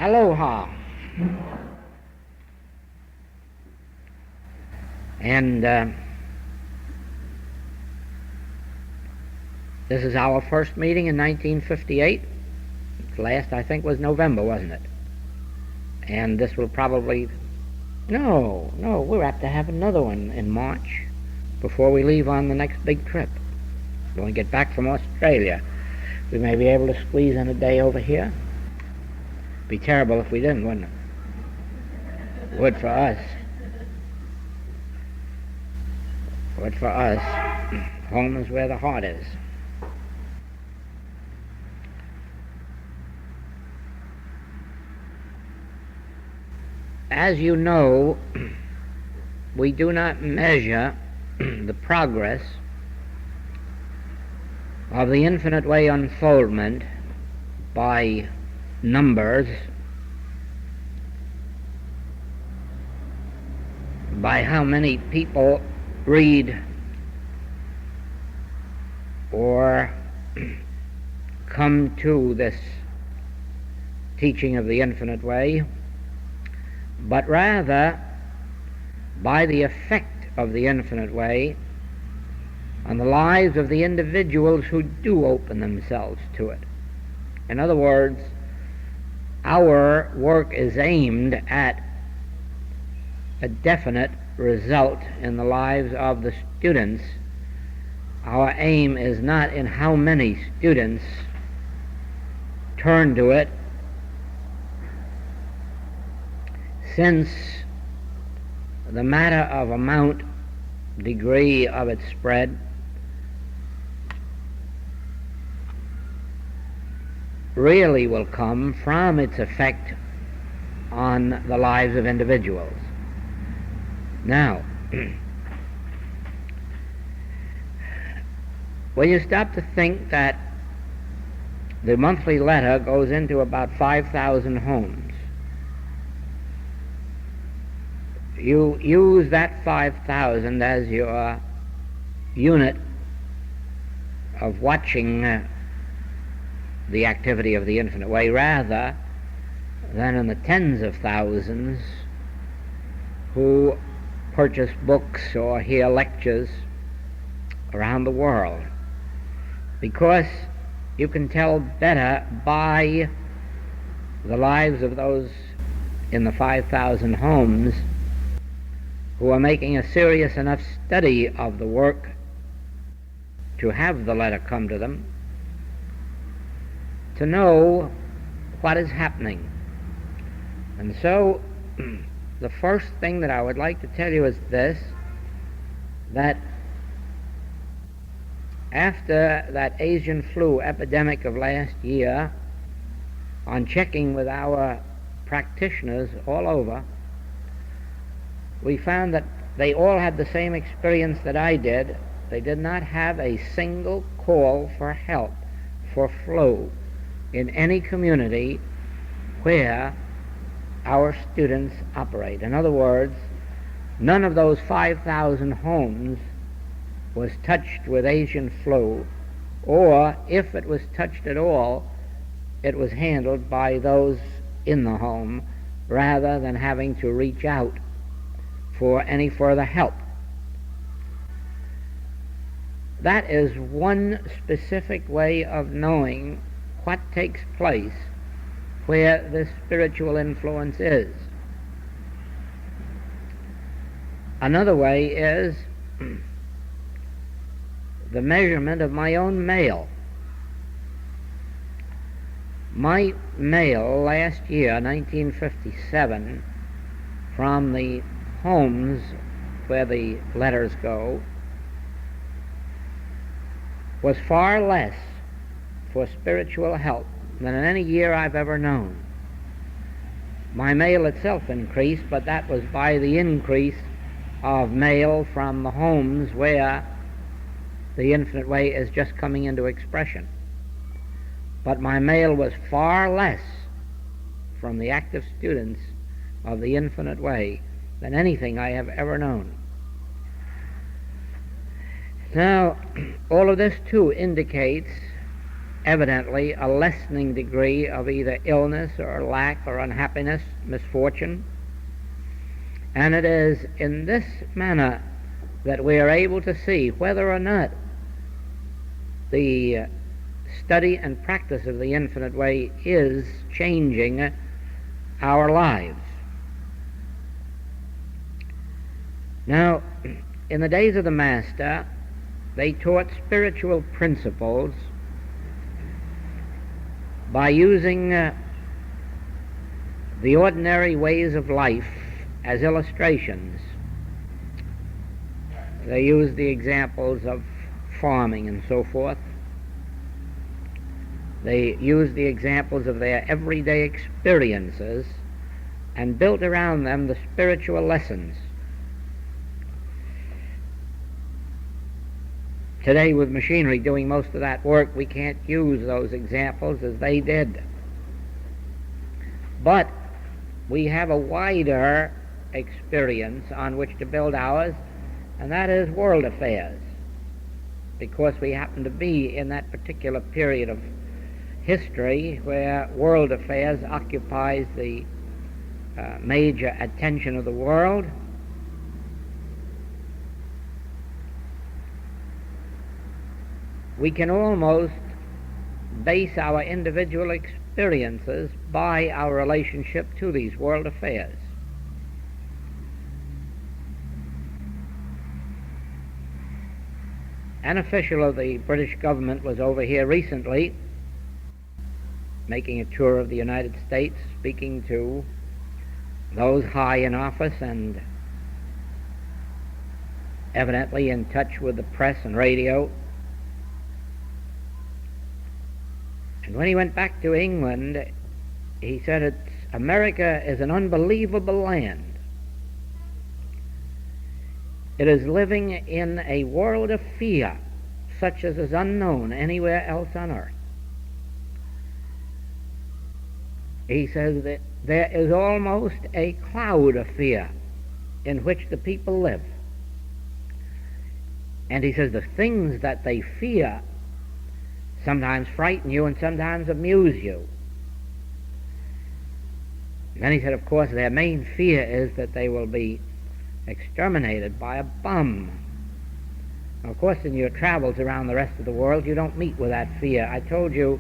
Aloha. And this is our first meeting in 1958. The last, I think, was November, wasn't it? And this will probably... No, we're apt to have another one in March before we leave on the next big trip. When we get back from Australia, we may be able to squeeze in a day over here. Be terrible if we didn't, wouldn't it? Would for us. Would for us. Home is where the heart is. As you know, we do not measure the progress of the infinite way unfoldment by numbers, by how many people read or come to this teaching of the infinite way, but rather by the effect of the infinite way on the lives of the individuals who do open themselves to it. In other words, our work is aimed at a definite result in the lives of the students. Our aim is not in how many students turn to it, since the matter of amount, degree of its spread, really will come from its effect on the lives of individuals. Now, when you stop to think that the monthly letter goes into about 5,000 homes, you use that 5,000 as your unit of watching the activity of the infinite way, rather than in the tens of thousands who purchase books or hear lectures around the world, because you can tell better by the lives of those in the 5,000 homes who are making a serious enough study of the work to have the letter come to them, to know what is happening. And so the first thing that I would like to tell you is this, that after that Asian flu epidemic of last year, on checking with our practitioners all over, we found that they all had the same experience that I did. They did not have a single call for help for flu in any community where our students operate. In other words, none of those 5,000 homes was touched with Asian flu, or if it was touched at all, it was handled by those in the home rather than having to reach out for any further help. That is one specific way of knowing what takes place where this spiritual influence is. Another way is the measurement of my own mail. My mail last year, 1957, from the homes where the letters go, was far less for spiritual help than in any year I've ever known. My mail itself increased, but that was by the increase of mail from the homes where the infinite way is just coming into expression. But my mail was far less from the active students of the infinite way than anything I have ever known. Now, all of this too indicates evidently a lessening degree of either illness or lack or unhappiness, misfortune. And it is in this manner that we are able to see whether or not the study and practice of the infinite way is changing our lives. Now, in the days of the Master, they taught spiritual principles by using the ordinary ways of life as illustrations. They used the examples of farming and so forth. They used the examples of their everyday experiences and built around them the spiritual lessons. Today, with machinery doing most of that work, we can't use those examples as they did. But we have a wider experience on which to build ours, and that is world affairs, because we happen to be in that particular period of history where world affairs occupies the major attention of the world. We can almost base our individual experiences by our relationship to these world affairs. An official of the British government was over here recently, making a tour of the United States, speaking to those high in office and evidently in touch with the press and radio. And when he went back to England, he said, America is an unbelievable land. It is living in a world of fear, such as is unknown anywhere else on earth. He says that there is almost a cloud of fear in which the people live. And he says the things that they fear sometimes frighten you and sometimes amuse you. And then he said, of course, their main fear is that they will be exterminated by a bomb. Now, of course, in your travels around the rest of the world, you don't meet with that fear. I told you,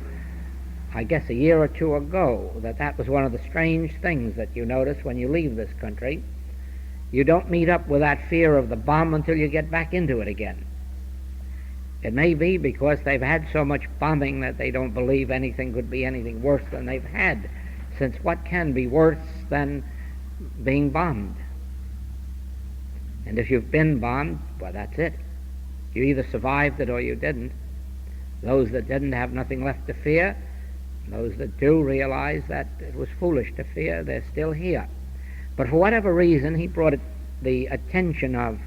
I guess a year or two ago, that was one of the strange things that you notice when you leave this country. You don't meet up with that fear of the bomb until you get back into it again. It may be because they've had so much bombing that they don't believe anything could be anything worse than they've had, since what can be worse than being bombed? And if you've been bombed, well, that's it. You either survived it or you didn't. Those that didn't have nothing left to fear. Those that do realize that it was foolish to fear. They're still here. But for whatever reason, he brought the attention of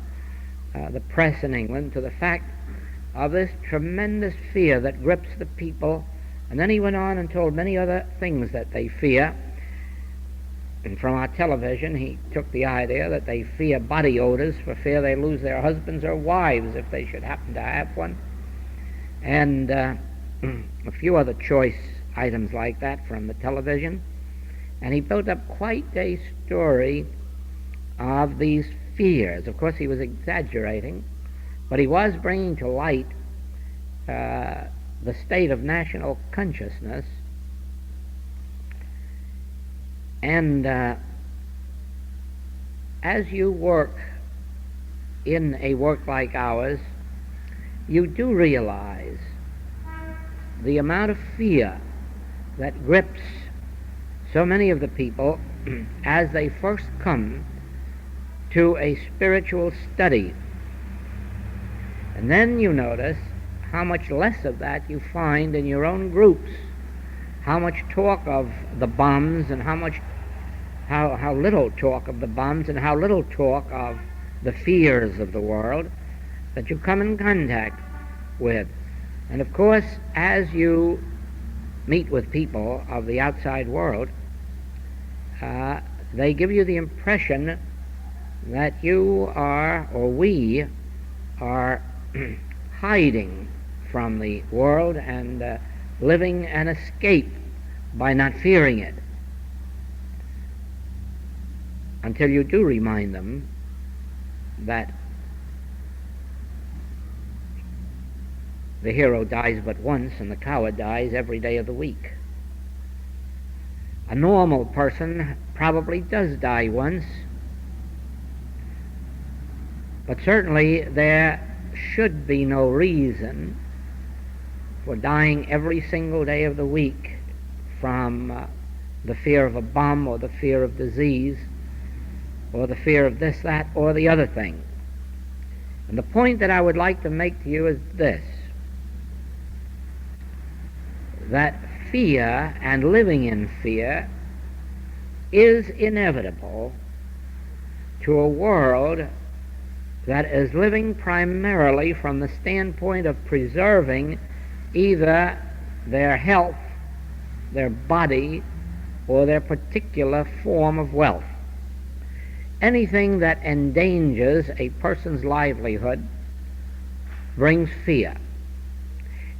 the press in England to the fact of this tremendous fear that grips the people. And then he went on and told many other things that they fear. And from our television, he took the idea that they fear body odors for fear they lose their husbands or wives if they should happen to have one. And a few other choice items like that from the television. And he built up quite a story of these fears. Of course, he was exaggerating, but he was bringing to light the state of national consciousness. And as you work in a work like ours, you do realize the amount of fear that grips so many of the people as they first come to a spiritual study. And then you notice how much less of that you find in your own groups, how much talk of the bombs and how little talk of the bombs and how little talk of the fears of the world that you come in contact with. And of course, as you meet with people of the outside world, they give you the impression that you are, or we are, hiding from the world and living an escape by not fearing it, until you do remind them that the hero dies but once and the coward dies every day of the week. A normal person probably does die once, but certainly there should be no reason for dying every single day of the week from the fear of a bomb or the fear of disease or the fear of this, that, or the other thing. And the point that I would like to make to you is this: that fear and living in fear is inevitable to a world that is living primarily from the standpoint of preserving either their health, their body, or their particular form of wealth. Anything that endangers a person's livelihood brings fear.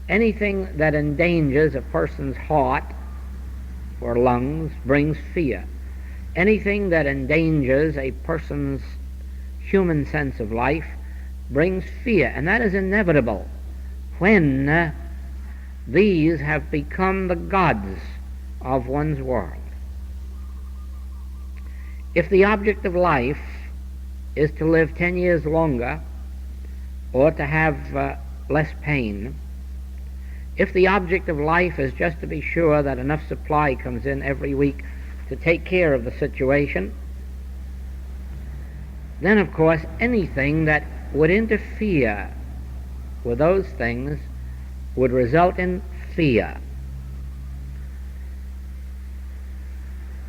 Anything that endangers a person's heart or lungs brings fear. Anything that endangers a person's human sense of life brings fear, and that is inevitable when these have become the gods of one's world. If the object of life is to live 10 years longer or to have less pain, if the object of life is just to be sure that enough supply comes in every week to take care of the situation, then of course anything that would interfere with those things would result in fear.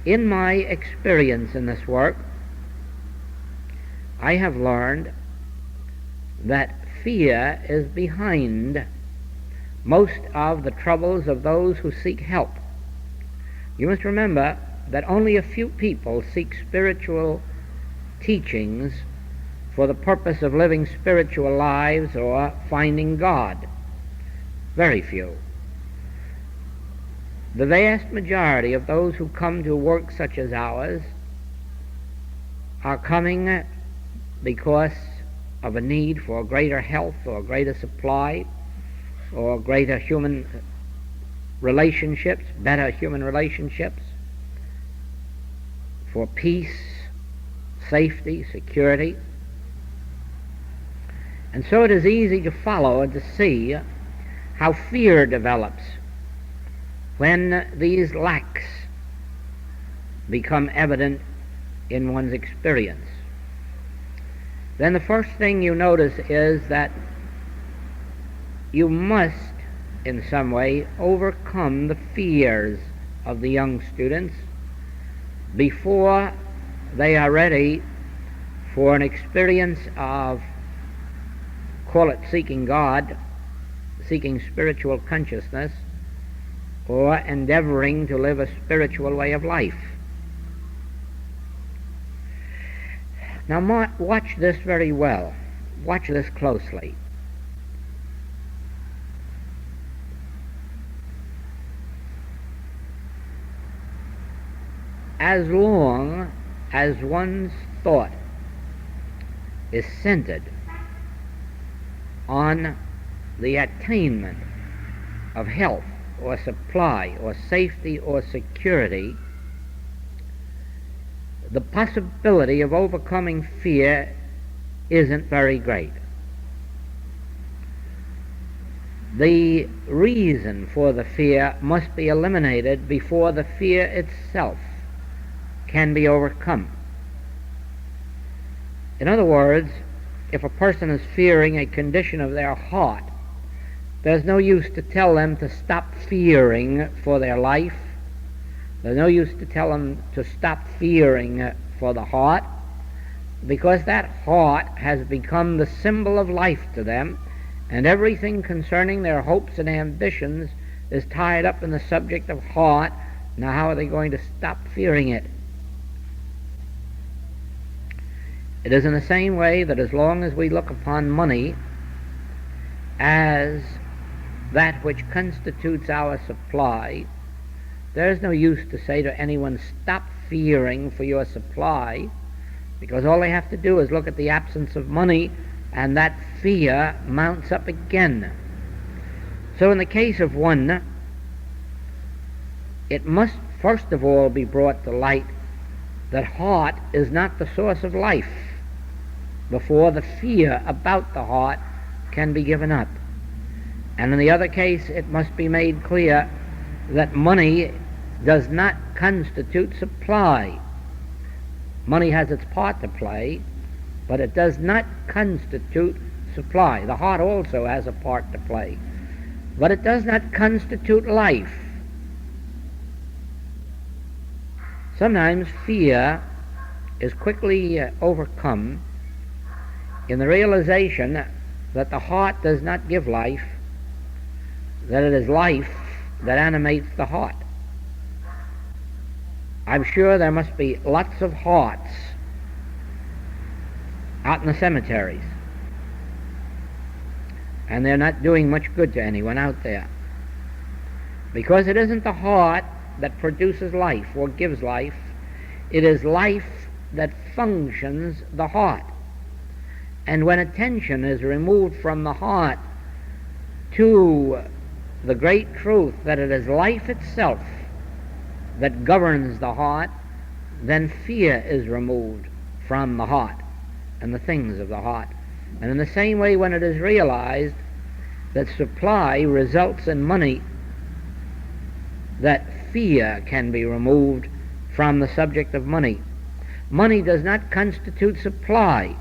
In my experience in this work, I have learned that fear is behind most of the troubles of those who seek help. You must remember that only a few people seek spiritual teachings for the purpose of living spiritual lives or finding God. Very few. The vast majority of those who come to work such as ours are coming because of a need for greater health or greater supply or greater human relationships, better human relationships, for peace, safety, security. And so it is easy to follow and to see how fear develops when these lacks become evident in one's experience. Then the first thing you notice is that you must, in some way, overcome the fears of the young students before they are ready for an experience of, call it seeking God, seeking spiritual consciousness, or endeavoring to live a spiritual way of life. Now watch this very well. Watch this closely. As long as one's thought is centered on the attainment of health or supply or safety or security, the possibility of overcoming fear isn't very great. The reason for the fear must be eliminated before the fear itself can be overcome. In other words, if a person is fearing a condition of their heart, there's no use to tell them to stop fearing for their life. There's no use to tell them to stop fearing for the heart, because that heart has become the symbol of life to them, and everything concerning their hopes and ambitions is tied up in the subject of heart. Now how are they going to stop fearing it? It is in the same way that as long as we look upon money as that which constitutes our supply, there is no use to say to anyone, stop fearing for your supply, because all they have to do is look at the absence of money, and that fear mounts up again. So in the case of one, it must first of all be brought to light that heart is not the source of life before the fear about the heart can be given up. And in the other case, it must be made clear that money does not constitute supply. Money has its part to play, but it does not constitute supply. The heart also has a part to play, but it does not constitute life. Sometimes fear is quickly overcome in the realization that the heart does not give life, that it is life that animates the heart. I'm sure there must be lots of hearts out in the cemeteries, and they're not doing much good to anyone out there, because it isn't the heart that produces life or gives life. It is life that functions the heart. And when attention is removed from the heart to the great truth that it is life itself that governs the heart, then fear is removed from the heart and the things of the heart. And in the same way, when it is realized that supply results in money, that fear can be removed from the subject of money. Money does not constitute supply.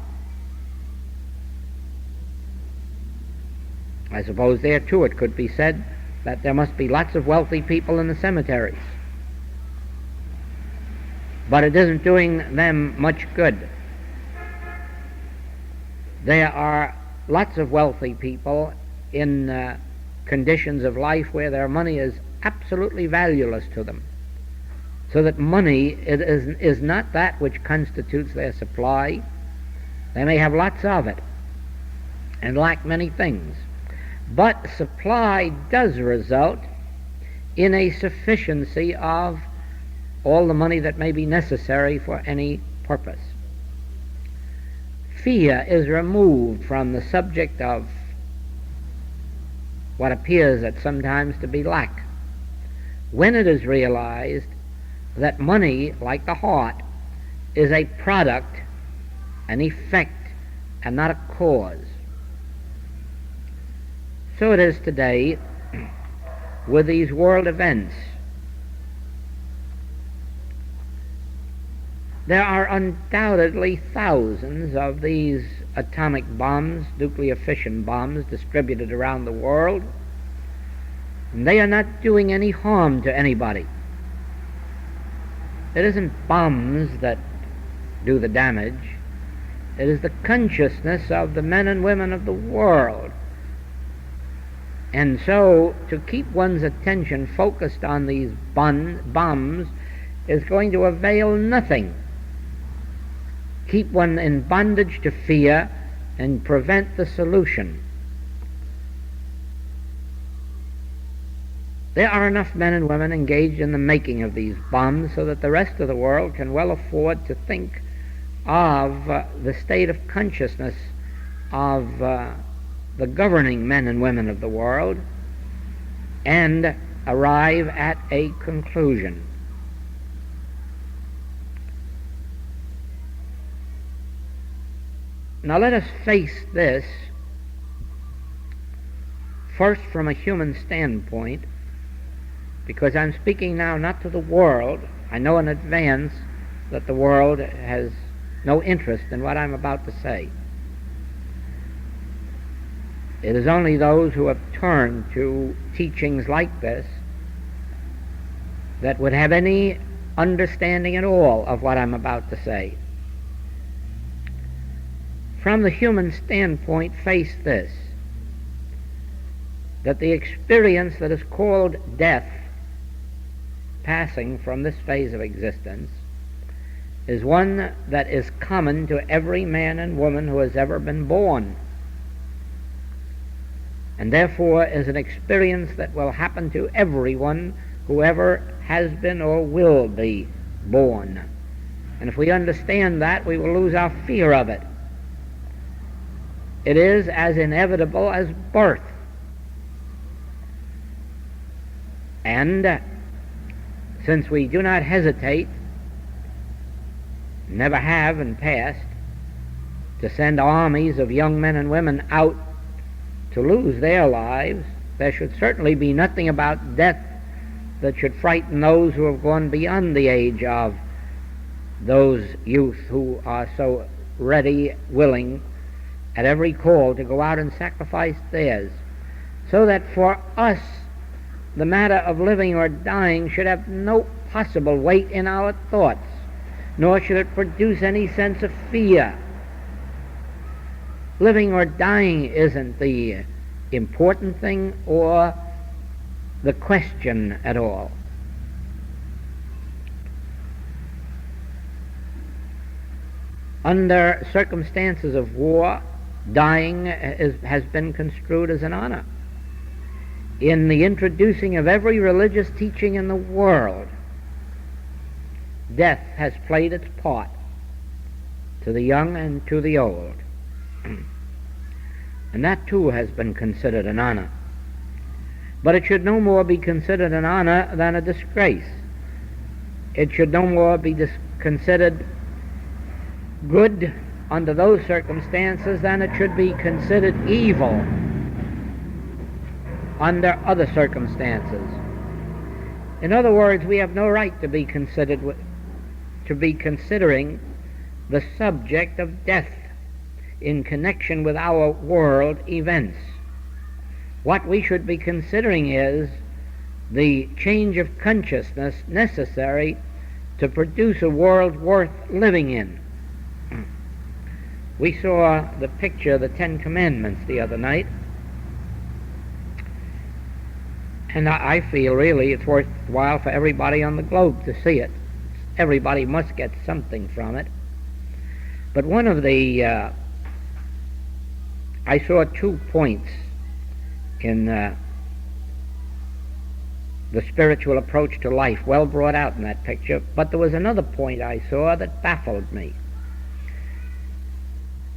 I suppose there too it could be said that there must be lots of wealthy people in the cemeteries, but it isn't doing them much good. There are lots of wealthy people in conditions of life where their money is absolutely valueless to them, so that money is not that which constitutes their supply. They may have lots of it and lack many things, but supply does result in a sufficiency of all the money that may be necessary for any purpose. Fear is removed from the subject of what appears at sometimes to be lack, when it is realized that money, like the heart, is a product, an effect, and not a cause. So it is today with these world events. There are undoubtedly thousands of these atomic bombs, nuclear fission bombs, distributed around the world, and they are not doing any harm to anybody. It isn't bombs that do the damage. It is the consciousness of the men and women of the world. And so to keep one's attention focused on these bombs is going to avail nothing. Keep one in bondage to fear and prevent the solution. There are enough men and women engaged in the making of these bombs so that the rest of the world can well afford to think of the state of consciousness of the governing men and women of the world and arrive at a conclusion. Now let us face this first from a human standpoint, because I'm speaking now not to the world. I know in advance that the world has no interest in what I'm about to say. It is only those who have turned to teachings like this that would have any understanding at all of what I'm about to say. From the human standpoint, face this, that the experience that is called death, passing from this phase of existence, is one that is common to every man and woman who has ever been born. and therefore is an experience that will happen to everyone who ever has been or will be born. And if we understand that, we will lose our fear of it. It is as inevitable as birth. And since we do not hesitate, never have in past, to send armies of young men and women out to lose their lives, there should certainly be nothing about death that should frighten those who have gone beyond the age of those youth who are so ready, willing, at every call to go out and sacrifice theirs. So that for us, the matter of living or dying should have no possible weight in our thoughts, nor should it produce any sense of fear. Living or dying isn't the important thing or the question at all. Under circumstances of war, dying has been construed as an honor. In the introducing of every religious teaching in the world, death has played its part to the young and to the old. And that too has been considered an honor. But it should no more be considered an honor than a disgrace. It should no more be considered good under those circumstances than it should be considered evil under other circumstances. In other words, we have no right to be considering the subject of death in connection with our world events. What we should be considering is the change of consciousness necessary to produce a world worth living in. We saw the picture of the Ten Commandments the other night, and I feel really it's worthwhile for everybody on the globe to see it. Everybody must get something from it. But one of the I saw 2 points in the spiritual approach to life, well brought out in that picture, but there was another point I saw that baffled me,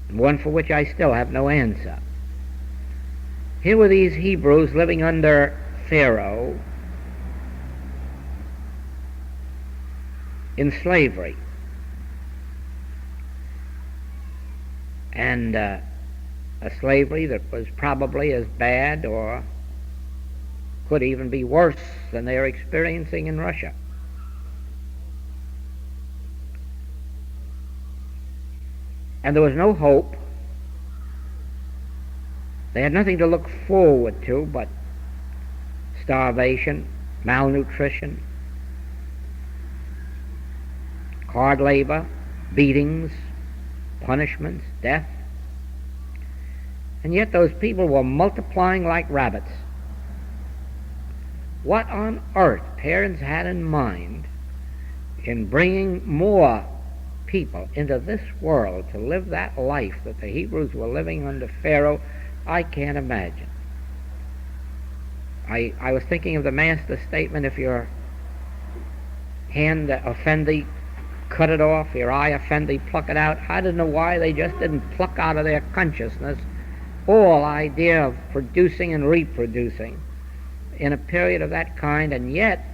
one for which I still have no answer. Here were these Hebrews living under Pharaoh in slavery, and a slavery that was probably as bad or could even be worse than they are experiencing in Russia. And there was no hope. They had nothing to look forward to but starvation, malnutrition, hard labor, beatings, punishments, death. And yet those people were multiplying like rabbits. What on earth parents had in mind in bringing more people into this world to live that life that the Hebrews were living under Pharaoh, I can't imagine. I was thinking of the Master's statement, if your hand offend thee, cut it off, your eye offend thee, pluck it out. I don't know why they just didn't pluck out of their consciousness all idea of producing and reproducing in a period of that kind, and yet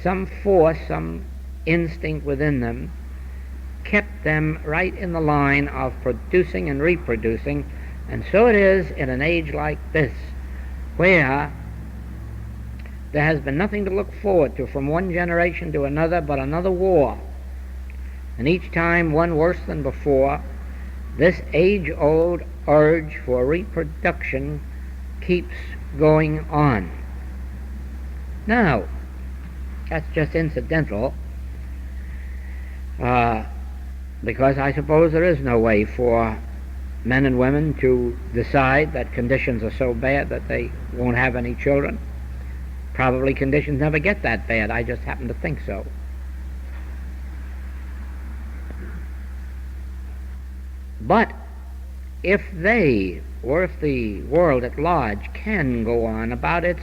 some force, some instinct within them kept them right in the line of producing and reproducing. And so it is in an age like this, where there has been nothing to look forward to from one generation to another but another war, and each time one worse than before. This age-old urge for reproduction keeps going on. Now, that's just incidental, because I suppose there is no way for men and women to decide that conditions are so bad that they won't have any children. Probably conditions never get that bad. I just happen to think so. But if they, or if the world at large, can go on about its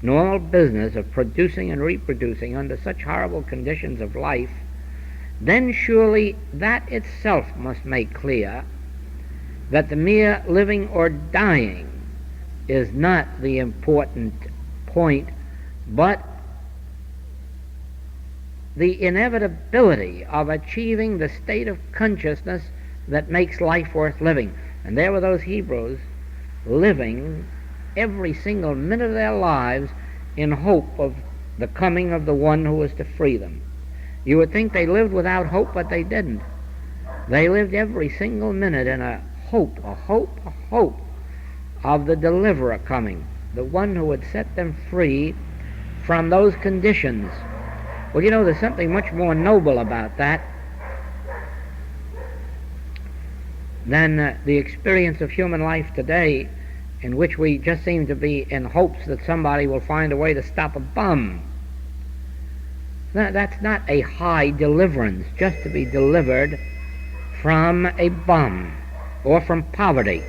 normal business of producing and reproducing under such horrible conditions of life, then surely that itself must make clear that the mere living or dying is not the important point, but the inevitability of achieving the state of consciousness that makes life worth living. And there were those Hebrews living every single minute of their lives in hope of the coming of the one who was to free them. You would think they lived without hope, but they didn't. They lived every single minute in a hope of the deliverer coming, the one who would set them free from those conditions. Well, you know, there's something much more noble about that than the experience of human life today, in which we just seem to be in hopes that somebody will find a way to stop a bomb. That's not a high deliverance, just to be delivered from a bomb or from poverty.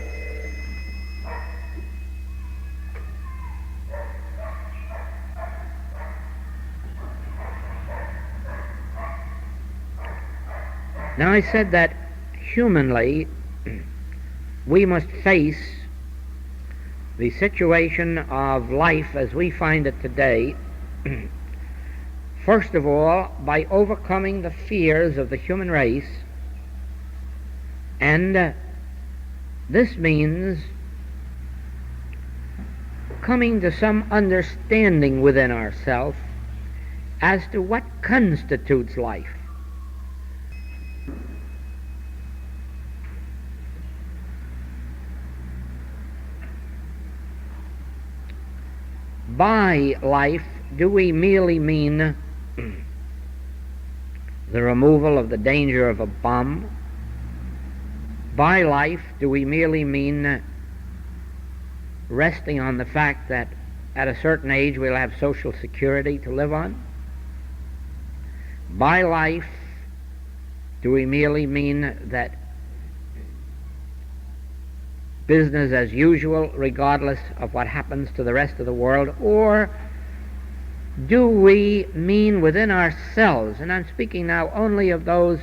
Now, I said that humanly we must face the situation of life as we find it today, first of all, by overcoming the fears of the human race. And this means coming to some understanding within ourselves as to what constitutes life. By life, do we merely mean the removal of the danger of a bomb? By life, do we merely mean resting on the fact that at a certain age we'll have Social Security to live on? By life, do we merely mean that business as usual, regardless of what happens to the rest of the world? Or do we mean within ourselves, and I'm speaking now only of those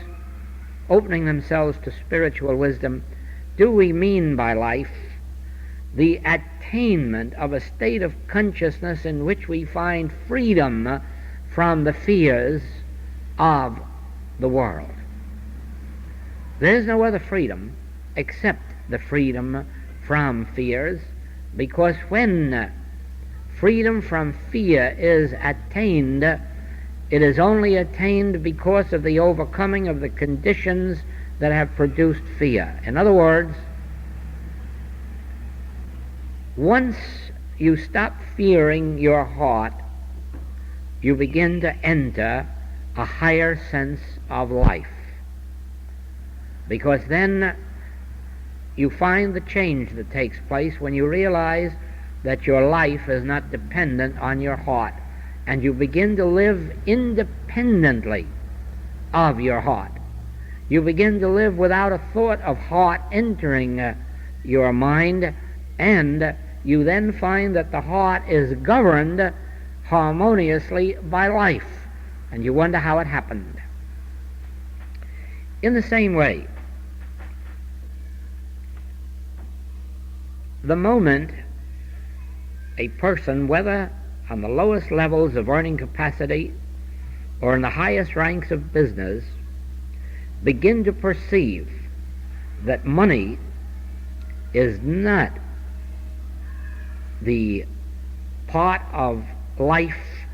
opening themselves to spiritual wisdom, do we mean by life the attainment of a state of consciousness in which we find freedom from the fears of the world? There is no other freedom except the freedom from fears, because when freedom from fear is attained, it is only attained because of the overcoming of the conditions that have produced fear. In other words, once you stop fearing your heart, you begin to enter a higher sense of life, because then you find the change that takes place when you realize that your life is not dependent on your heart, and you begin to live independently of your heart. You begin to live without a thought of heart entering your mind, and you then find that the heart is governed harmoniously by life, and you wonder how it happened. In the same way, the moment a person, whether on the lowest levels of earning capacity or in the highest ranks of business, begin to perceive that money is not the part of life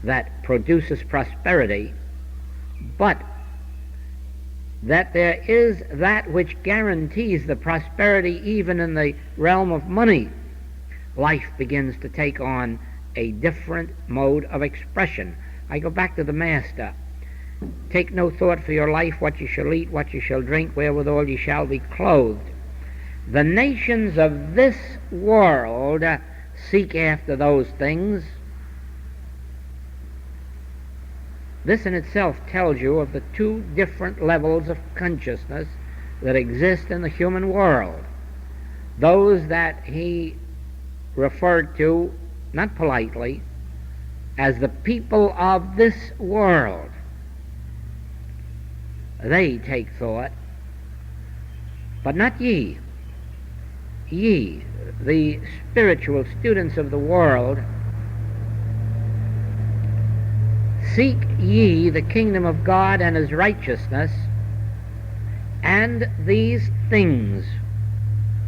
that produces prosperity, but that there is that which guarantees the prosperity even in the realm of money, life begins to take on a different mode of expression. I go back to the Master. Take no thought for your life, what you shall eat, what you shall drink, wherewithal you shall be clothed. The nations of this world seek after those things. This in itself tells you of the two different levels of consciousness that exist in the human world, those that he referred to, not politely, as the people of this world. They take thought, but not ye. Ye, the spiritual students of the world, seek ye the kingdom of God and his righteousness, and these things,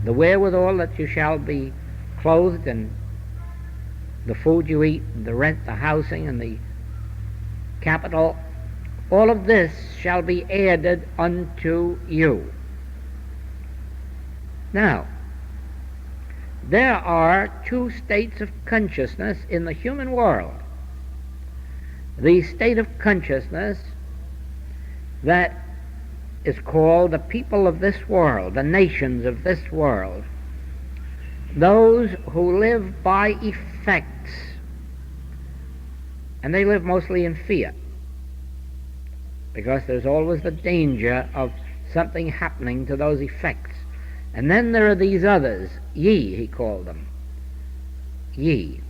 the wherewithal that you shall be clothed, and the food you eat, the rent, the housing, and the capital, all of this shall be added unto you. Now, there are two states of consciousness in the human world. The state of consciousness that is called the people of this world, the nations of this world, those who live by effects, and they live mostly in fear, because there's always the danger of something happening to those effects. And then there are these others, ye, he called them, ye.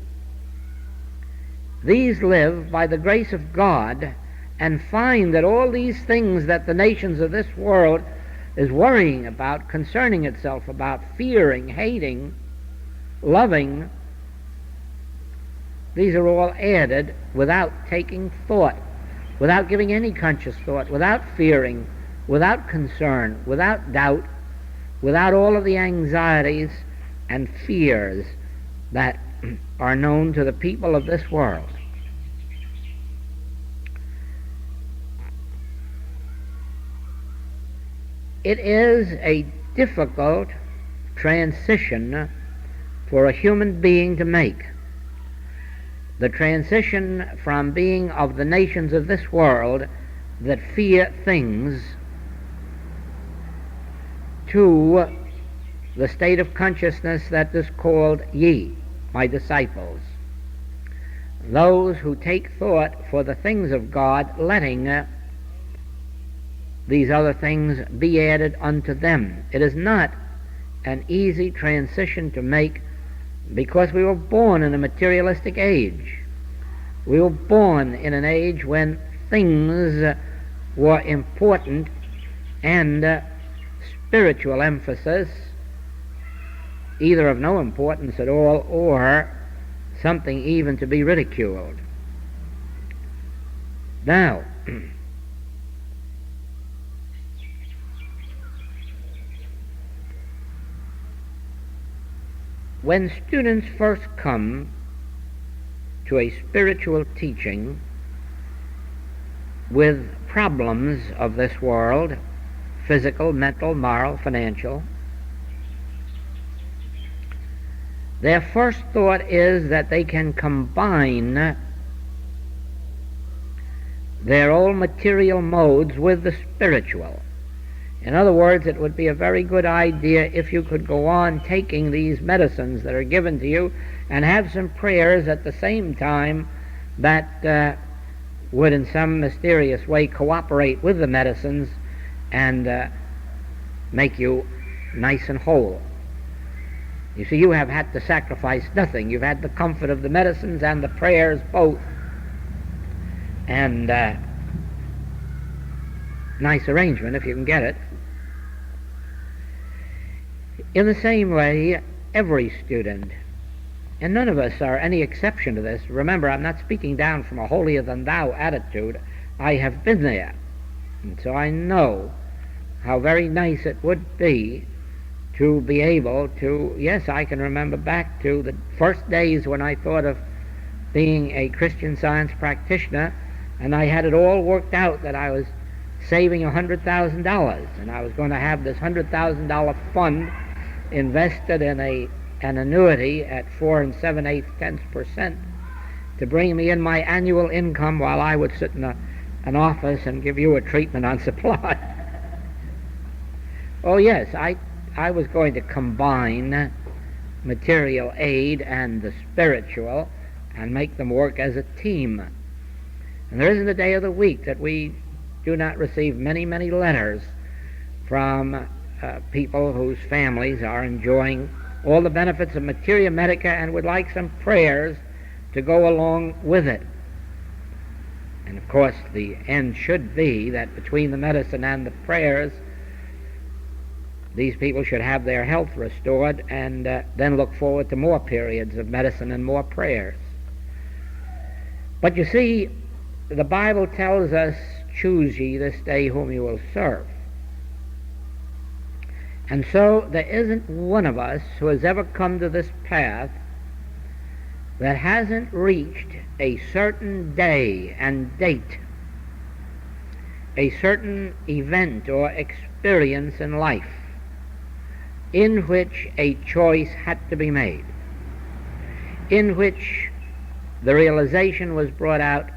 These live by the grace of God and find that all these things that the nations of this world is worrying about, concerning itself about, fearing, hating, loving, these are all added without taking thought, without giving any conscious thought, without fearing, without concern, without doubt, without all of the anxieties and fears that are known to the people of this world. It is a difficult transition for a human being to make. The transition from being of the nations of this world that fear things to the state of consciousness that is called ye, my disciples, those who take thought for the things of God, letting these other things be added unto them. It is not an easy transition to make, because we were born in a materialistic age. We were born in an age when things were important, and spiritual emphasis either of no importance at all or something even to be ridiculed. Now, when students first come to a spiritual teaching with problems of this world, physical, mental, moral, financial, their first thought is that they can combine their old material modes with the spiritual. In other words, it would be a very good idea if you could go on taking these medicines that are given to you and have some prayers at the same time that would in some mysterious way cooperate with the medicines and make you nice and whole. You see, you have had to sacrifice nothing. You've had the comfort of the medicines and the prayers both. And nice arrangement if you can get it. In the same way, every student, and none of us are any exception to this. Remember, I'm not speaking down from a holier-than-thou attitude. I have been there, and so I know how very nice it would be to be able to, yes, I can remember back to the first days when I thought of being a Christian Science practitioner, and I had it all worked out that I was saving $100,000, and I was going to have this $100,000 fund invested in an annuity at 4 7/8% to bring me in my annual income while I would sit in an office and give you a treatment on supply. Oh yes, I was going to combine material aid and the spiritual and make them work as a team. And there isn't a day of the week that we do not receive many, many letters from people whose families are enjoying all the benefits of materia medica and would like some prayers to go along with it. And of course the end should be that between the medicine and the prayers, these people should have their health restored and then look forward to more periods of medicine and more prayers. But you see, the Bible tells us, choose ye this day whom you will serve. And so there isn't one of us who has ever come to this path that hasn't reached a certain day and date, a certain event or experience in life in which a choice had to be made, in which the realization was brought out,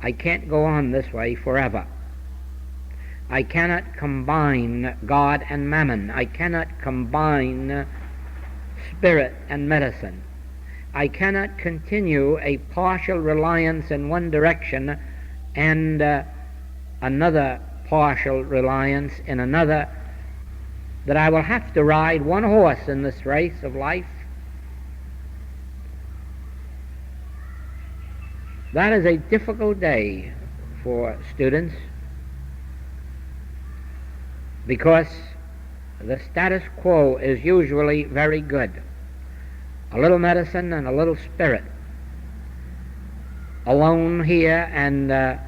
I can't go on this way forever. I cannot combine God and mammon. I cannot combine spirit and medicine. I cannot continue a partial reliance in one direction and another partial reliance in another, that I will have to ride one horse in this race of life. That is a difficult day for students, because the status quo is usually very good. A little medicine and a little spirit. A loan here and a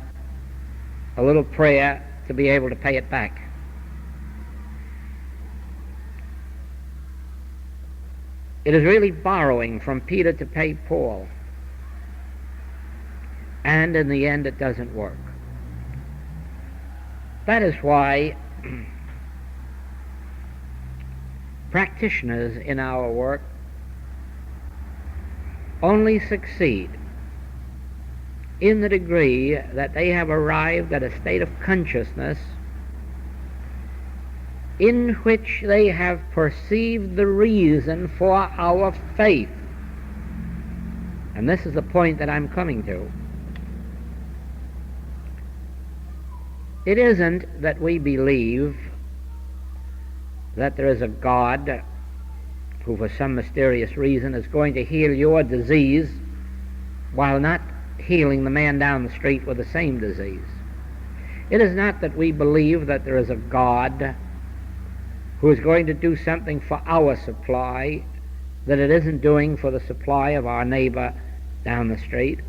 little prayer to be able to pay it back. It is really borrowing from Peter to pay Paul. And in the end it doesn't work. That is why practitioners in our work only succeed in the degree that they have arrived at a state of consciousness in which they have perceived the reason for our faith. And this is the point that I'm coming to. It isn't that we believe that there is a God who for some mysterious reason is going to heal your disease while not healing the man down the street with the same disease. It is not that we believe that there is a God who is going to do something for our supply that it isn't doing for the supply of our neighbor down the street.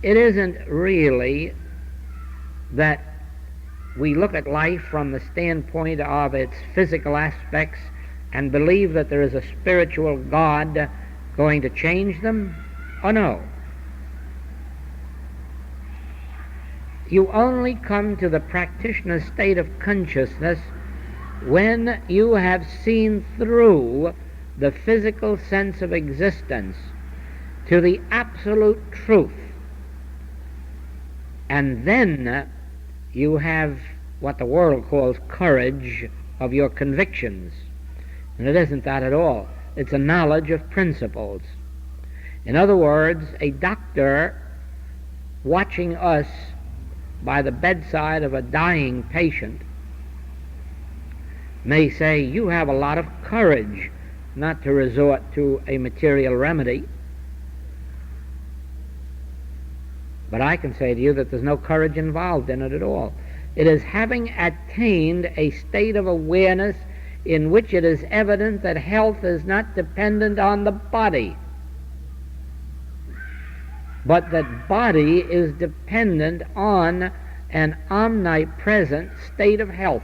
It isn't really that we look at life from the standpoint of its physical aspects and believe that there is a spiritual God going to change them. Oh no. You only come to the practitioner's state of consciousness when you have seen through the physical sense of existence to the absolute truth. And then you have what the world calls courage of your convictions. And it isn't that at all. It's a knowledge of principles. In other words, a doctor watching us by the bedside of a dying patient may say, you have a lot of courage not to resort to a material remedy. But I can say to you that there's no courage involved in it at all. It is having attained a state of awareness in which it is evident that health is not dependent on the body, but that body is dependent on an omnipresent state of health.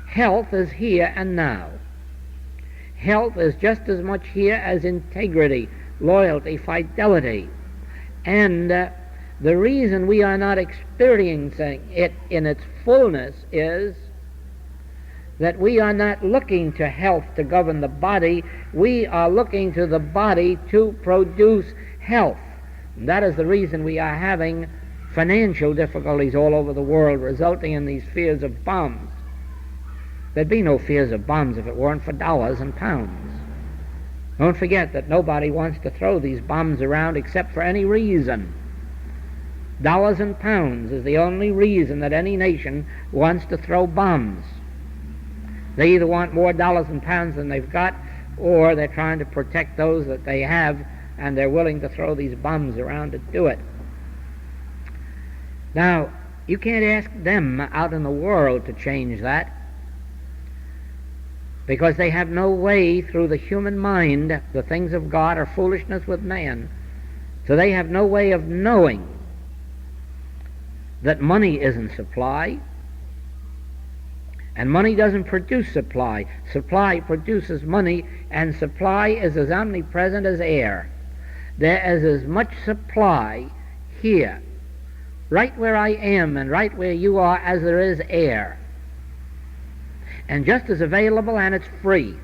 Health is here and now. Health is just as much here as integrity, loyalty, fidelity. And the reason we are not experiencing it in its fullness is that we are not looking to health to govern the body. We are looking to the body to produce health. And that is the reason we are having financial difficulties all over the world, resulting in these fears of bombs. There'd be no fears of bombs if it weren't for dollars and pounds. Don't forget that nobody wants to throw these bombs around except for any reason. Dollars and pounds is the only reason that any nation wants to throw bombs. They either want more dollars and pounds than they've got, or they're trying to protect those that they have, and they're willing to throw these bombs around to do it. Now, you can't ask them out in the world to change that, because they have no way through the human mind. The things of God are foolishness with man, so they have no way of knowing that money isn't supply, and money doesn't produce supply. Supply produces money, and supply is as omnipresent as air. There is as much supply here, right where I am and right where you are, as there is air, and just as available, and it's free.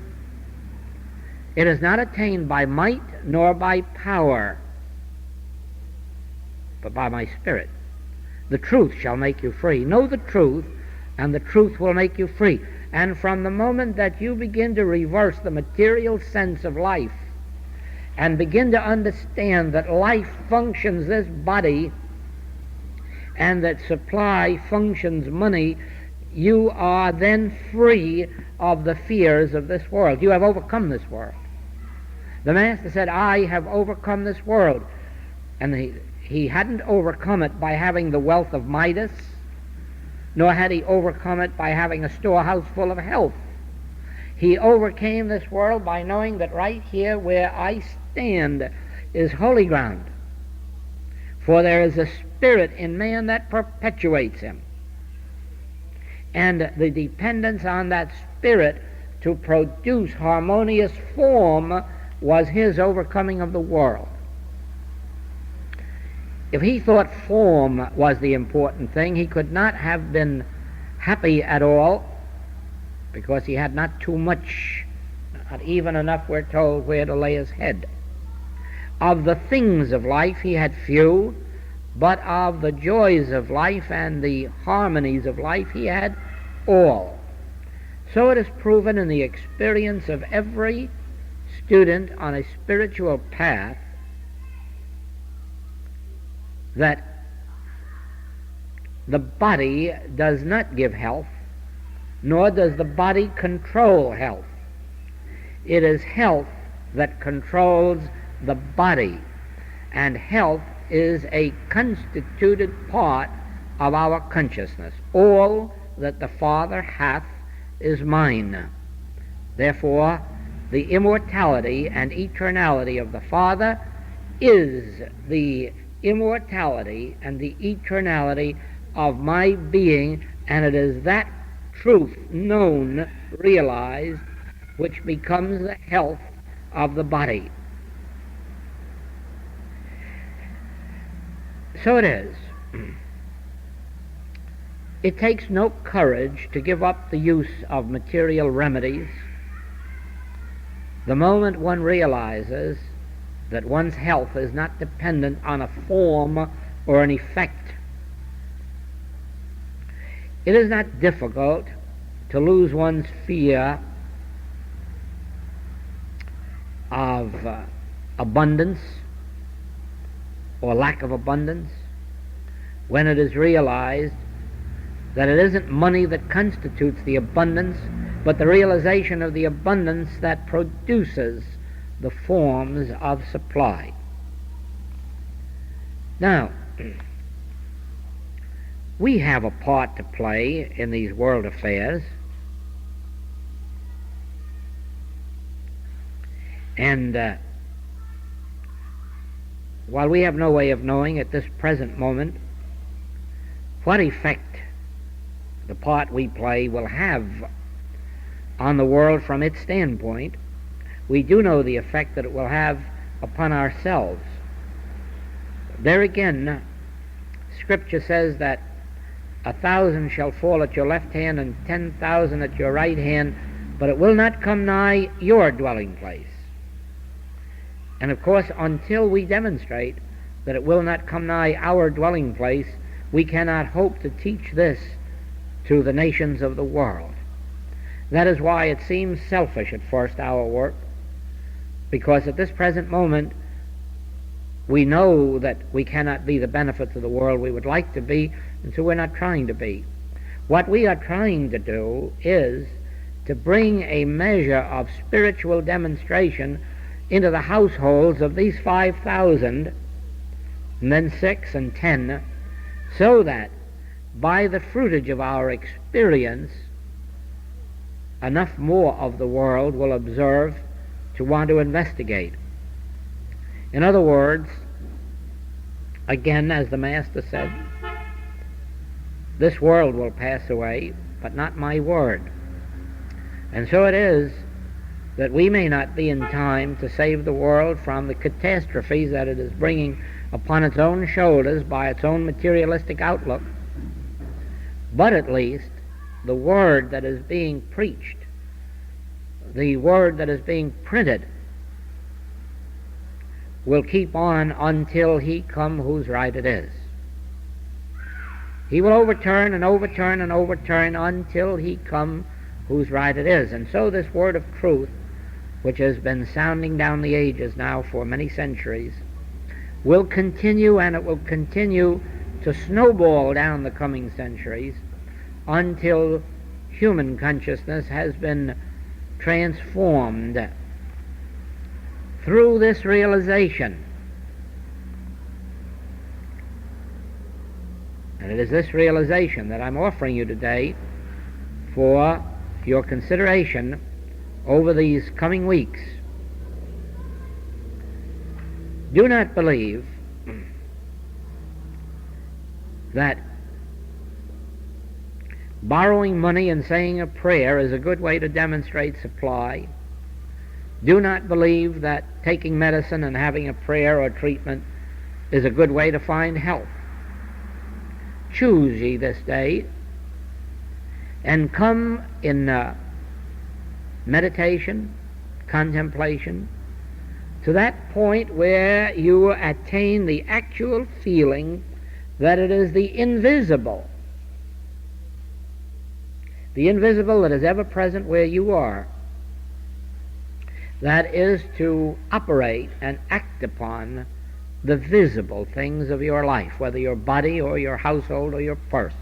It is not attained by might nor by power, but by my Spirit. The truth shall make you free. Know the truth, and the truth will make you free. And from the moment that you begin to reverse the material sense of life and begin to understand that life functions this body and that supply functions money, you are then free of the fears of this world. You have overcome this world. The Master said, I have overcome this world. And he hadn't overcome it by having the wealth of Midas, nor had he overcome it by having a storehouse full of health. He overcame this world by knowing that right here where I stand is holy ground. For there is a spirit in man that perpetuates him. And the dependence on that spirit to produce harmonious form was his overcoming of the world. If he thought form was the important thing, he could not have been happy at all, because he had not too much, not even enough, we're told, where to lay his head. Of the things of life he had few, but of the joys of life and the harmonies of life he had all. So it is proven in the experience of every student on a spiritual path that the body does not give health, nor does the body control health. It is health that controls the body, and health is a constituted part of our consciousness. All that the Father hath is mine. Therefore, the immortality and eternality of the Father is the immortality and the eternality of my being, and it is that truth known, realized, which becomes the health of the body. So it is. It takes no courage to give up the use of material remedies. The moment one realizes that one's health is not dependent on a form or an effect, it is not difficult to lose one's fear of abundance or lack of abundance when it is realized that it isn't money that constitutes the abundance, but the realization of the abundance that produces the forms of supply. Now, we have a part to play in these world affairs, and while we have no way of knowing at this present moment what effect the part we play will have on the world from its standpoint, we do know the effect that it will have upon ourselves. There again, Scripture says that 1,000 shall fall at your left hand and 10,000 at your right hand, but it will not come nigh your dwelling place. And of course, until we demonstrate that it will not come nigh our dwelling place, we cannot hope to teach this to the nations of the world. That is why it seems selfish at first, our work, because at this present moment We know that we cannot be the benefits of the world we would like to be, and so we're not trying to be. What we are trying to do is to bring a measure of spiritual demonstration into the households of these 5,000, and then 6 and 10, so that by the fruitage of our experience, enough more of the world will observe to want to investigate. In other words, again, as the Master said, this world will pass away, but not my word. And so it is that we may not be in time to save the world from the catastrophes that it is bringing upon its own shoulders by its own materialistic outlook, but at least the word that is being preached, the word that is being printed, will keep on until he come whose right it is. He will overturn and overturn and overturn until he come whose right it is. And so this word of truth, which has been sounding down the ages now for many centuries, will continue, and it will continue to snowball down the coming centuries until human consciousness has been transformed through this realization. And it is this realization that I'm offering you today for your consideration over these coming weeks. Do not believe that borrowing money and saying a prayer is a good way to demonstrate supply. Do not believe that taking medicine and having a prayer or treatment is a good way to find health. Choose ye this day, and come in meditation, contemplation, to that point where you attain the actual feeling that it is the invisible that is ever present where you are, that is to operate and act upon the visible things of your life, whether your body or your household or your purse.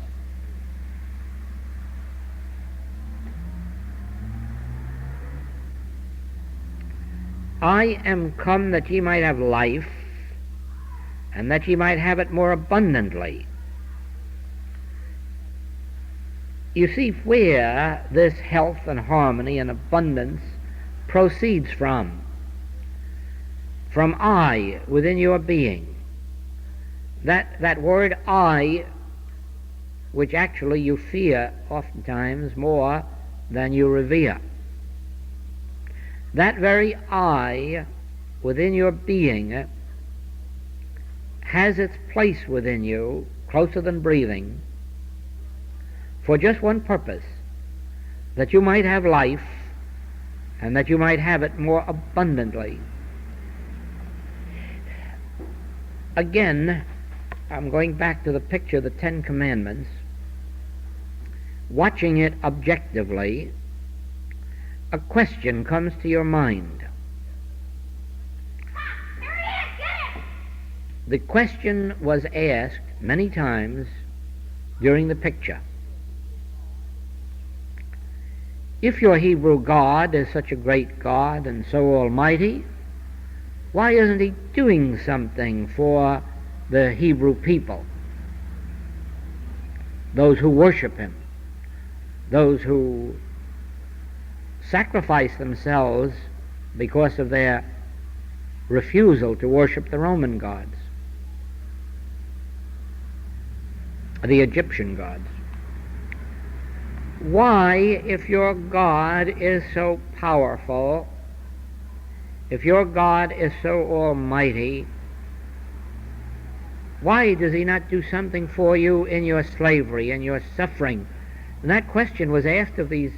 I am come that ye might have life, and that ye might have it more abundantly. You see where this health and harmony and abundance proceeds from I within your being. That word I, which actually you fear oftentimes more than you revere. That very I within your being has its place within you, closer than breathing, for just one purpose, that you might have life, and that you might have it more abundantly. Again, I'm going back to the picture of the Ten Commandments. Watching it objectively, a question comes to your mind. The question was asked many times during the picture. If your Hebrew God is such a great God and so almighty, why isn't he doing something for the Hebrew people, those who worship him, those who sacrifice themselves because of their refusal to worship the Roman gods, the Egyptian gods? Why, if your God is so powerful, if your God is so almighty, why does he not do something for you in your slavery, in your suffering? And that question was asked of these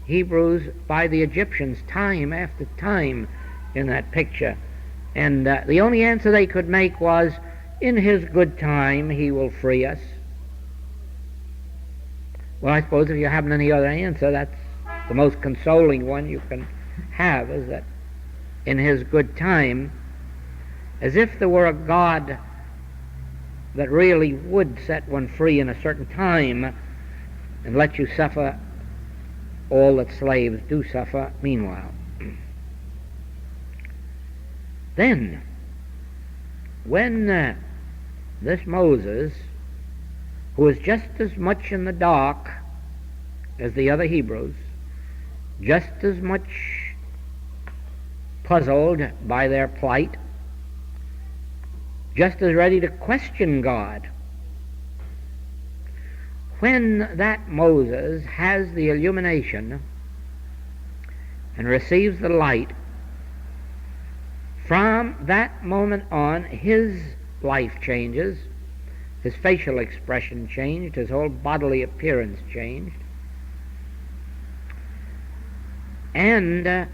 Hebrews by the Egyptians time after time in that picture. And the only answer they could make was, in his good time he will free us. Well, I suppose if you haven't any other answer, that's the most consoling one you can have, is that in his good time. as if there were a God that really would set one free in a certain time and let you suffer all that slaves do suffer meanwhile. Then, when this Moses, who was just as much in the dark as the other Hebrews, just as much puzzled by their plight, just as ready to question God, when that Moses has the illumination and receives the light, from that moment on his life changes, his facial expression changed, his whole bodily appearance changed, and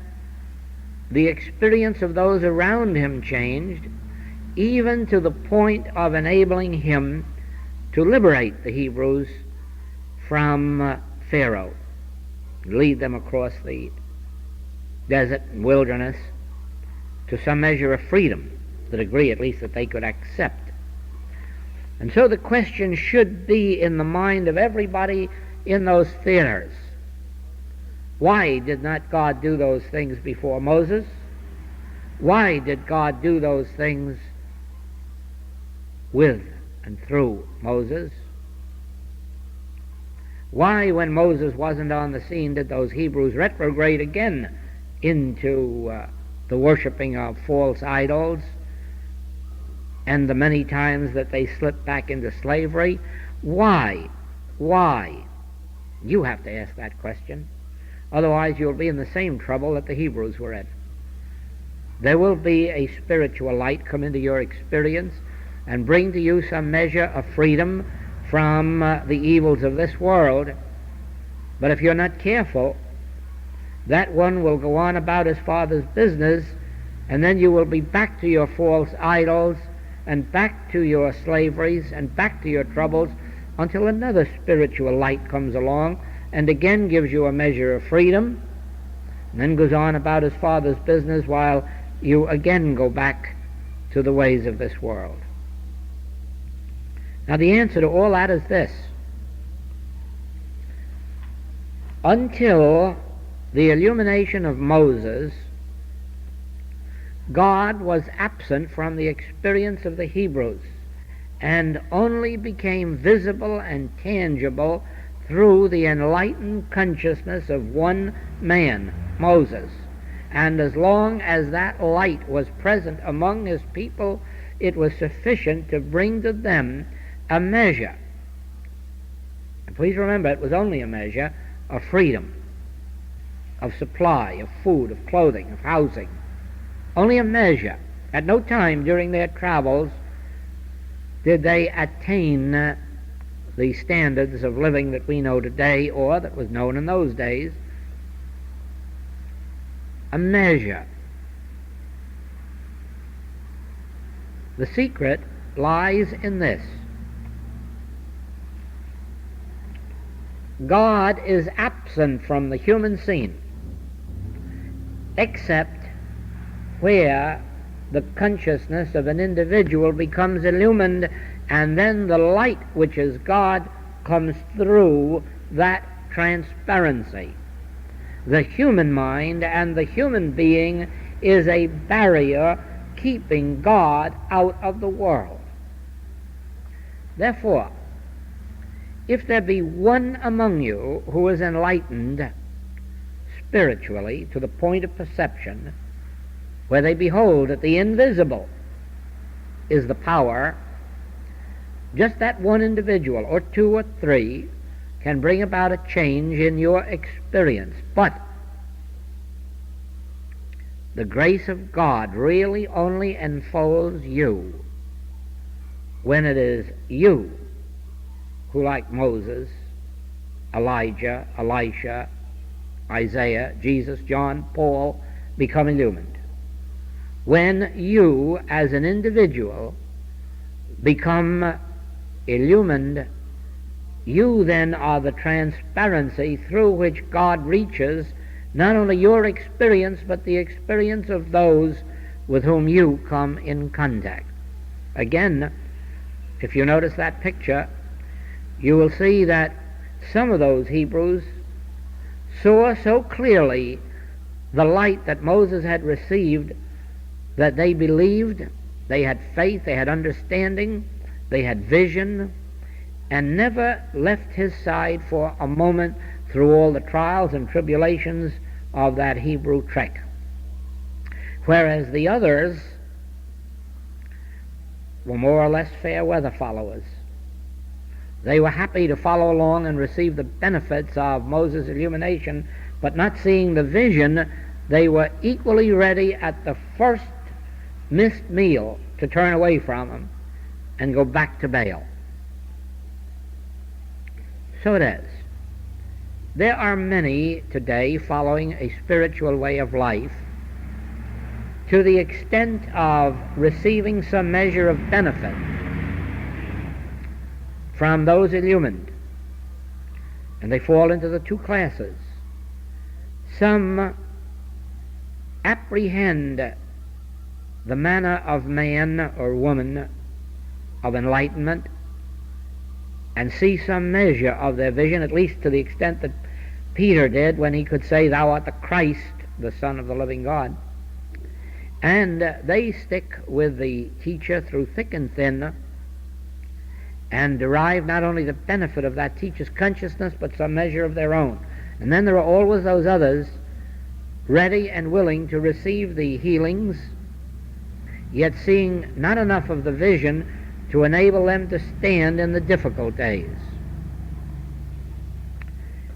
the experience of those around him changed, even to the point of enabling him to liberate the Hebrews from Pharaoh, lead them across the desert and wilderness to some measure of freedom, the degree at least that they could accept. And so the question should be in the mind of everybody in those theaters: why did not God do those things before Moses? Why did God do those things with and through Moses? Why, when Moses wasn't on the scene, did those Hebrews retrograde again into the worshiping of false idols, and the many times that they slipped back into slavery? Why? Why? You have to ask that question. Otherwise you'll be in the same trouble that the Hebrews were in. There will be a spiritual light come into your experience and bring to you some measure of freedom from the evils of this world. But if you're not careful, that one will go on about his father's business, and then you will be back to your false idols and back to your slaveries and back to your troubles until another spiritual light comes along and again gives you a measure of freedom, and then goes on about his father's business while you again go back to the ways of this world. Now the answer to all that is this: until the illumination of Moses, God was absent from the experience of the Hebrews and only became visible and tangible through the enlightened consciousness of one man, Moses. And as long as that light was present among his people, it was sufficient to bring to them a measure, and please remember, it was only a measure of freedom, of supply, of food, of clothing, of housing. Only a measure. At no time during their travels did they attain the standards of living that we know today, or that was known in those days. A measure. The secret lies in this: God is absent from the human scene except where the consciousness of an individual becomes illumined, and then the light, which is God, comes through that transparency. The human mind and the human being is a barrier keeping God out of the world. Therefore, if there be one among you who is enlightened spiritually to the point of perception, where they behold that the invisible is the power, just that one individual, or two or three, can bring about a change in your experience. But the grace of God really only enfolds you when it is you who, like Moses, Elijah, Elisha, Isaiah, Jesus, John, Paul, become illumined. When you, as an individual, become illumined, you then are the transparency through which God reaches not only your experience, but the experience of those with whom you come in contact. Again, if you notice that picture, you will see that some of those Hebrews saw so clearly the light that Moses had received that they believed, they had faith, they had understanding, they had vision, and never left his side for a moment through all the trials and tribulations of that Hebrew trek. Whereas the others were more or less fair weather followers. They were happy to follow along and receive the benefits of Moses' illumination, but not seeing the vision, they were equally ready at the first missed meal to turn away from him and go back to Baal. So it is. There are many today following a spiritual way of life to the extent of receiving some measure of benefit from those illumined. And they fall into the two classes. Some apprehend the manner of man or woman of enlightenment and see some measure of their vision, at least to the extent that Peter did when he could say, "Thou art the Christ, the Son of the living God." And they stick with the teacher through thick and thin and derive not only the benefit of that teacher's consciousness, but some measure of their own. And then there are always those others ready and willing to receive the healings, yet seeing not enough of the vision to enable them to stand in the difficult days.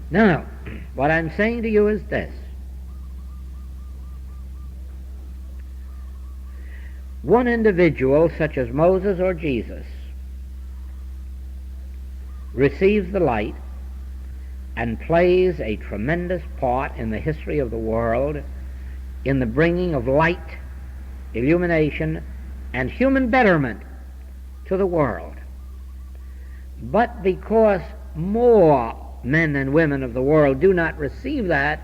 Now, what I'm saying to you is this. One individual, such as Moses or Jesus, receives the light and plays a tremendous part in the history of the world in the bringing of light, illumination, and human betterment to the world. But because more men and women of the world do not receive that,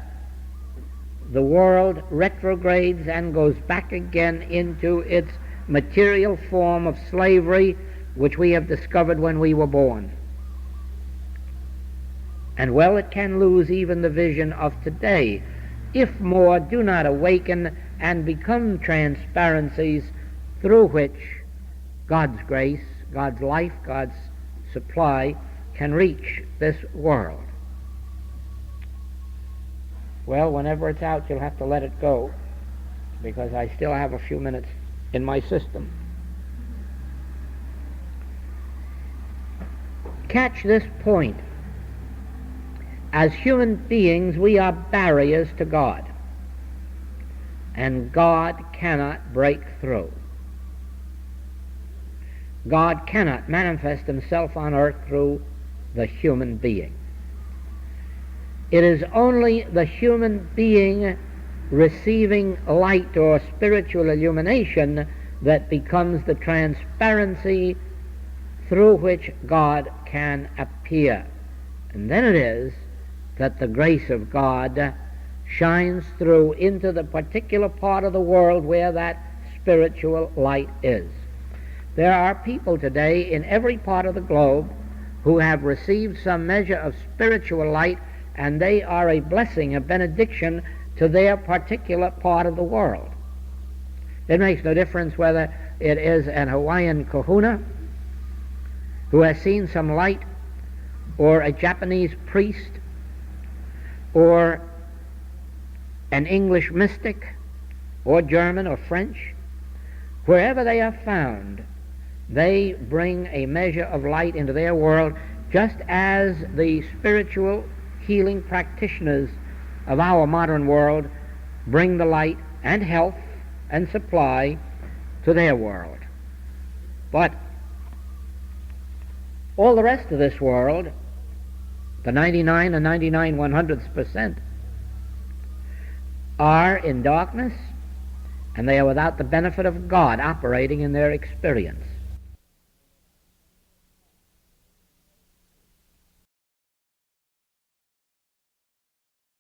the world retrogrades and goes back again into its material form of slavery, which we have discovered when we were born. And well, it can lose even the vision of today if more do not awaken and become transparencies through which God's grace, God's life, God's supply can reach this world. Well, whenever it's out, you'll have to let it go, because I still have a few minutes in my system. Catch this point. As human beings, we are barriers to God, and God cannot break through. God cannot manifest himself on earth through the human being. It is only the human being receiving light or spiritual illumination that becomes the transparency through which God can appear. And then it is that the grace of God shines through into the particular part of the world where that spiritual light is. There are people today in every part of the globe who have received some measure of spiritual light, and they are a blessing, a benediction to their particular part of the world. It makes no difference whether it is an Hawaiian kahuna who has seen some light, or a Japanese priest, or an English mystic, or German or French. Wherever they are found, they bring a measure of light into their world, just as the spiritual healing practitioners of our modern world bring the light and health and supply to their world. But all the rest of this world, the 99 and 99 100ths%, are in darkness, and they are without the benefit of God operating in their experience.